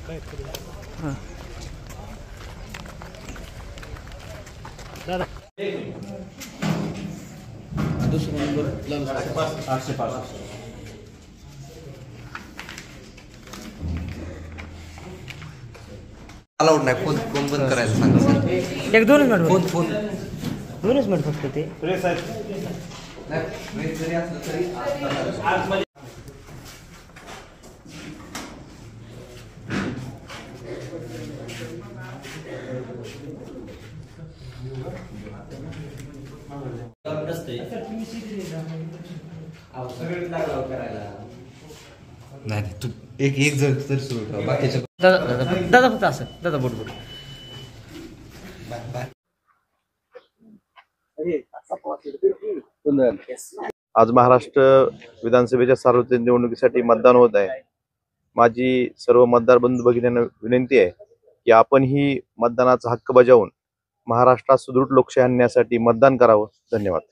हां दादा दुसरा नंबर 805 अलाउड नाही. फोन फोन बंद करायला सांगा सर. एक 2 मिनिट फोन फोन 2 मिनिट फक्त ते नाही जरी असलं तरी नाही तू एक जण तरी सुरू ठेव बाकीच्या दादा फक्त असं दादा बोट बोट आज महाराष्ट्र विधानसभेच्या सार्वत्रिक निवडणुकीसाठी मतदान होत आहे. माझी सर्व मतदार बंधू भगिनींना विनंती आहे की आपण ही मतदानाचा हक्क बजावून महाराष्ट्रात सुदृढ लोकशाही आणण्यासाठी मतदान करावं. धन्यवाद.